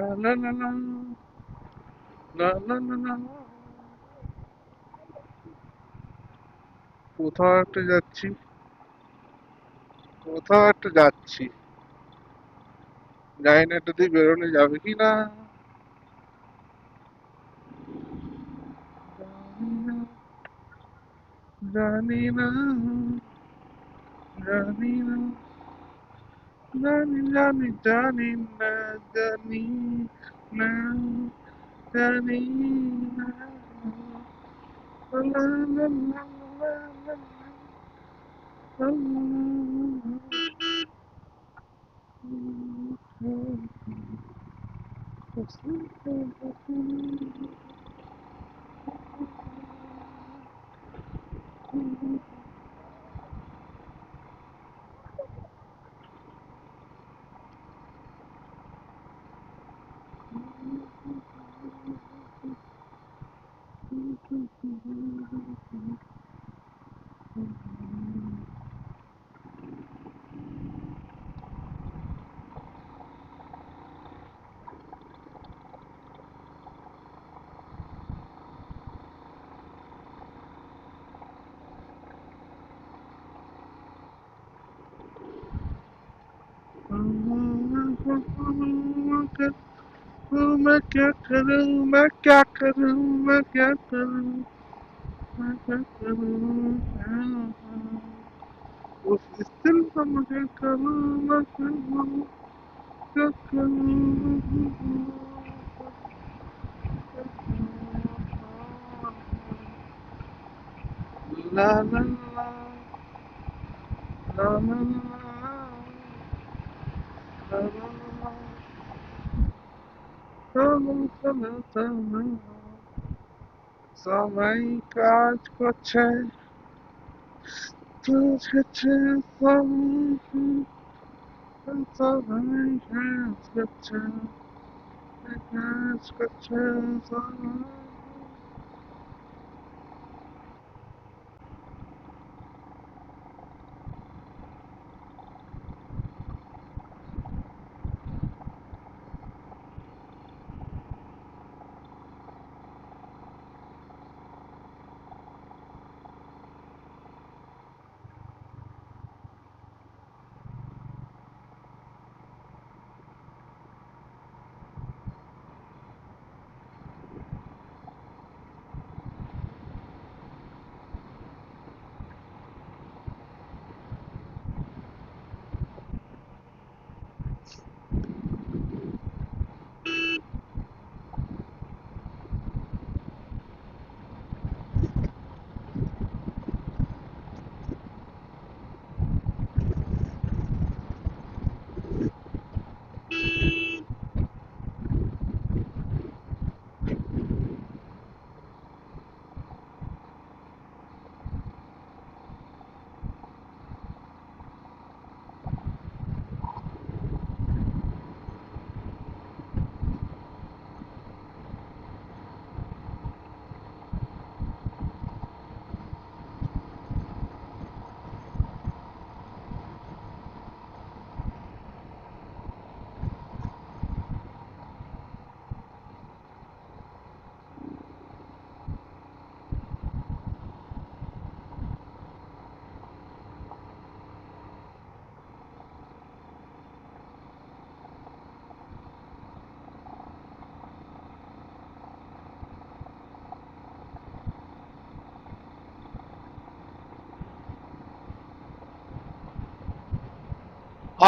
লা লা লা লা, লা লা লা লা। কোথাও একটা যাচ্ছি, কোথাও একটা যাচ্ছি, জানি না এটা দিয়ে বেরোলে যাবে কি না। জানি না, জানি না, জানি না, জানি জানি জানি না, জানি না, জানি না। লা লা লা লা লা লা লা मैं क्या करूं, मैं क्या करूं, मैं क्या करूं, मैं क्या करूं, उस दिल को मुझे करूं, मैं करूं, क्या करूं। ला ला ला, ला ला ला, ला ला ला, চলো চলো চলো, সবাই কাজ করছে, বুঝেছে সবাই কাজ করছে, কাজ করছে সবাই।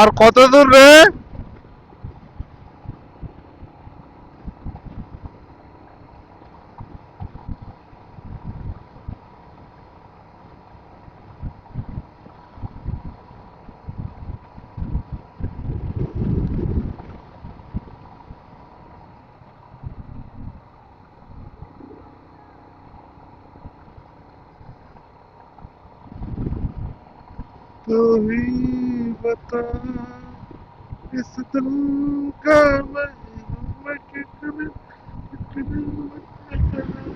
আর কত দূর রে? तू ही बता, इस दिल का मैं क्या करूं, मैं क्या करूं।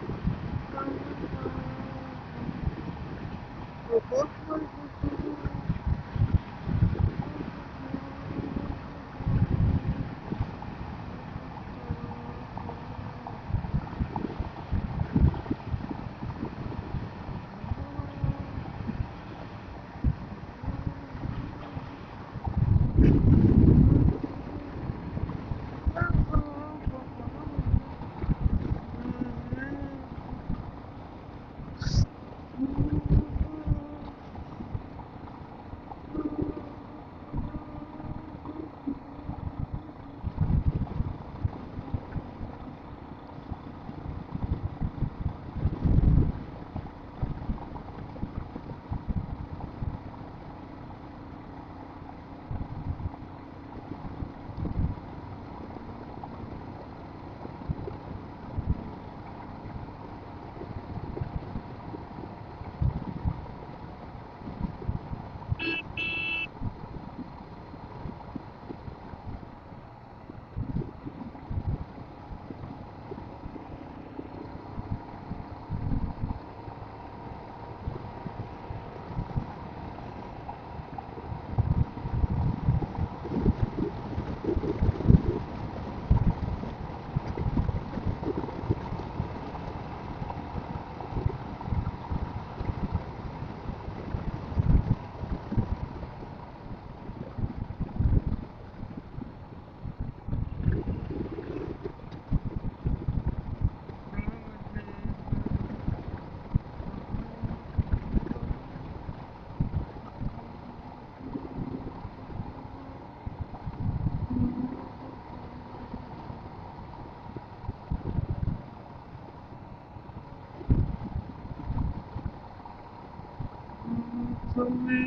তুমি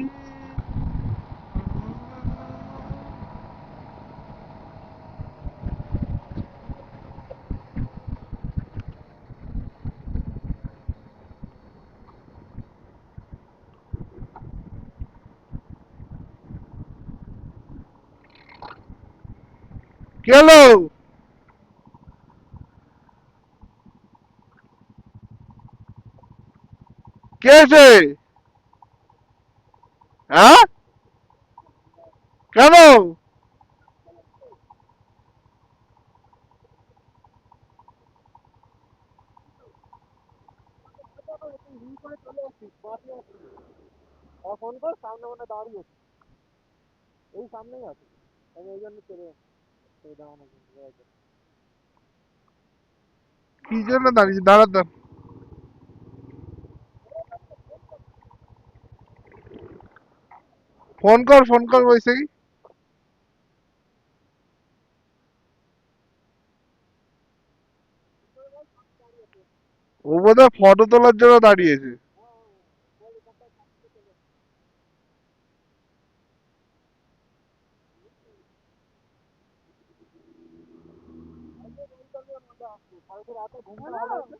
কি হলো? কে আছে? হ্যাঁ, কেন? ফোন কর, সামনে মনে দাঁড়িয়ে আছে, এই সামনেই আছে, আমি এই জন্য চলে দাঁড়ানো। কি জন্য দাঁড়িয়েছি? দাঁড়া দাঁড়া। ফোন কর বৈশাখী। ও বোধহয় ফটো তোলার জন্য দাঁড়িয়েছে। কালকে রাতে ঘুমটা ভালো হয়েছে?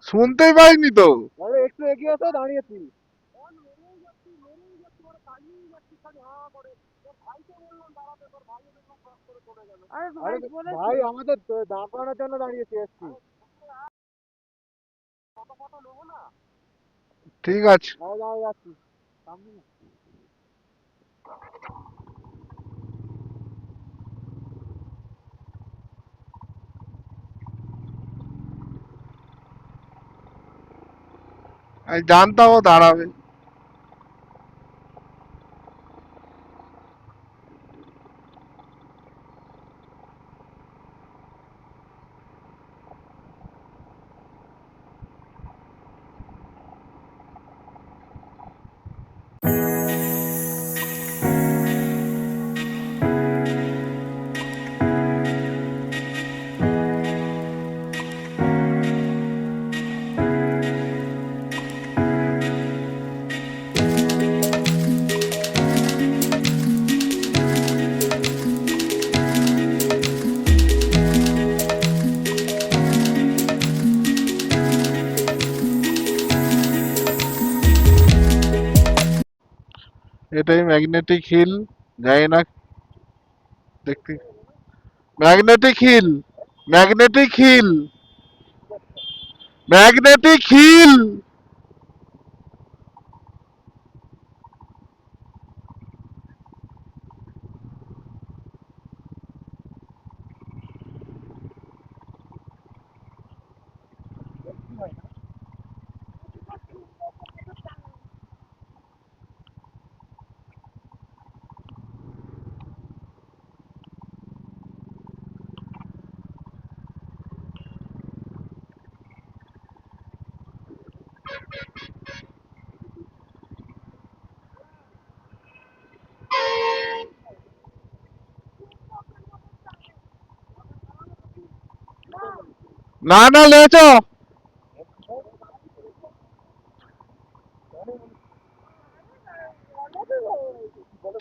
শুনতেই পাইনি তো। আরে একটু এগিয়ে এসো, দাঁড়িয়েছি। আরে ভাই, আমাদের দাঁড় করানোর জন্য দাঁড়িয়েছি, এসছি। ঠিক আছে। হ্যাঁ, দাঁড়িয়ে যাচ্ছি সামনে। আমি জানতাম ও দাঁড়াবে। এটাই ম্যাগনেটিক হিল। জানি না দেখতে। Magnetic hill, magnetic hill, magnetic hill. না না, লেচ।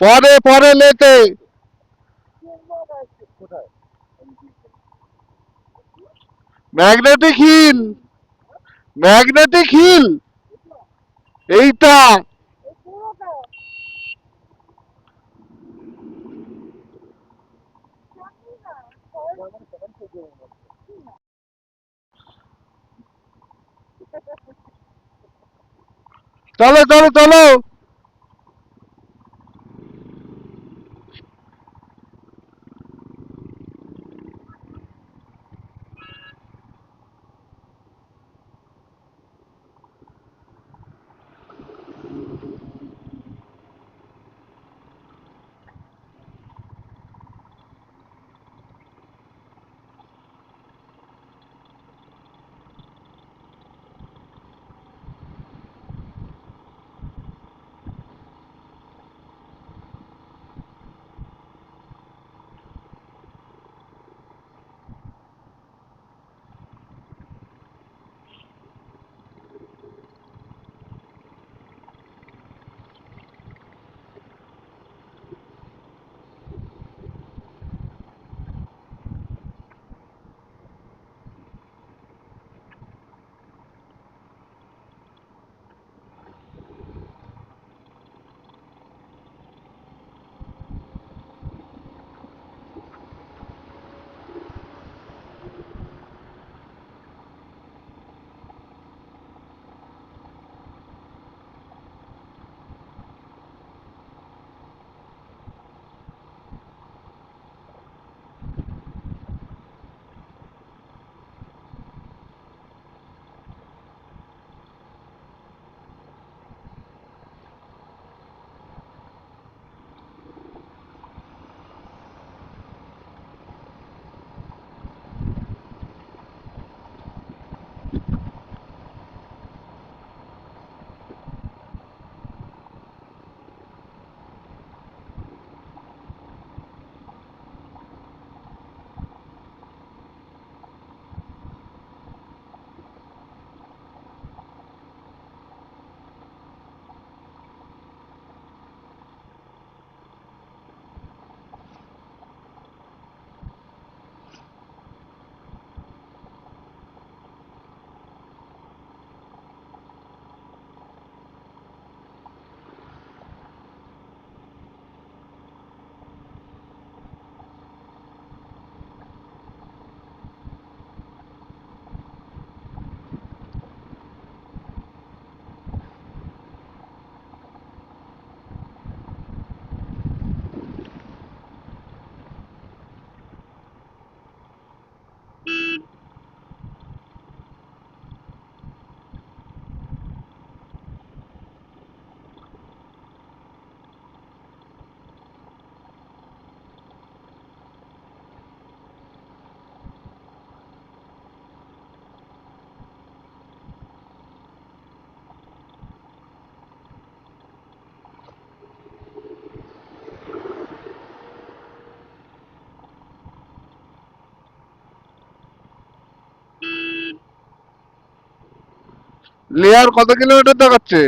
পরে পরে লেতে। কোথায়? Magnetic hill, magnetic hill. এইটা। চলো চলো চলো। লেয়ার কত কিলোমিটার দেখাচ্ছে?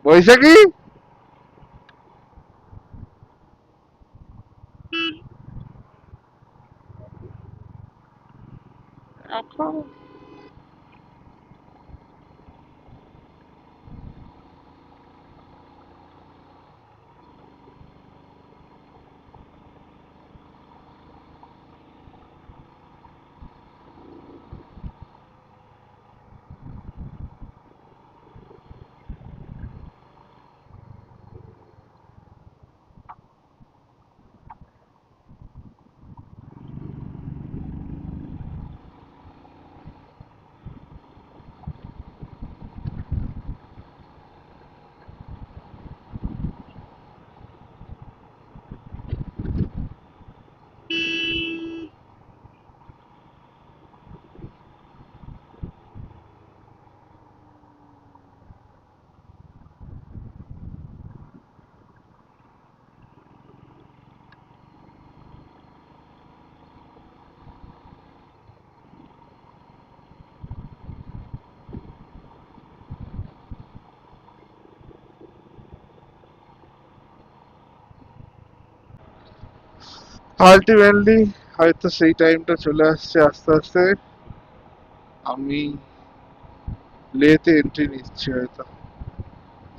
বৈশাখী, এখন আলটিমেটলি হয়তো সেই টাইমটা চলে আসছে আস্তে আস্তে। আমি লেতে এন্ট্রি নিচ্ছি হয়তো।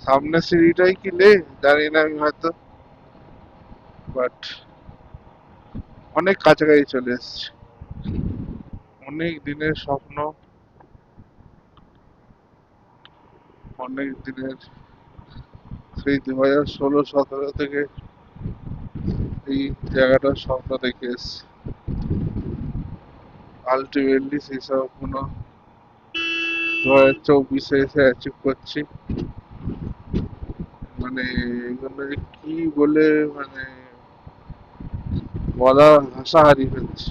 সামনে সিঁড়িটাই কি লে জানি না আমি হয়তো, বাট অনেক কাছাকাছি চলে এসেছি। অনেক দিনের স্বপ্ন, অনেক দিনের, সেই 2016-17 থেকে এই জায়গাটার স্বপ্ন দেখে এসেছি। আলটিমেটলি সেই স্বপ্ন 2024-এ এসে অ্যাচিভ করছি। মানে এগুলো যে কি বলে, মানে বলা ভাষা হারিয়ে ফেলছি।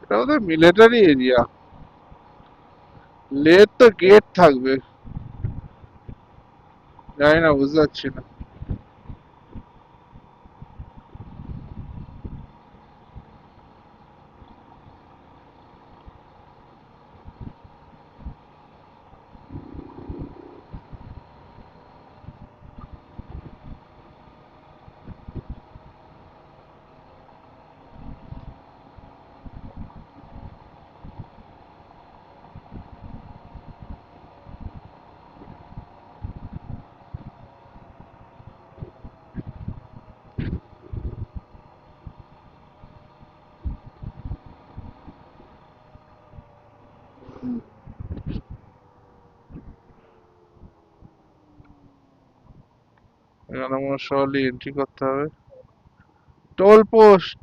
এটা ওদের মিলিটারি এরিয়া, লের তো গেট থাকবে, জানি না, বুঝতে পারছি না। এখানে আমার সহজেই এন্ট্রি করতে হবে। Toll post,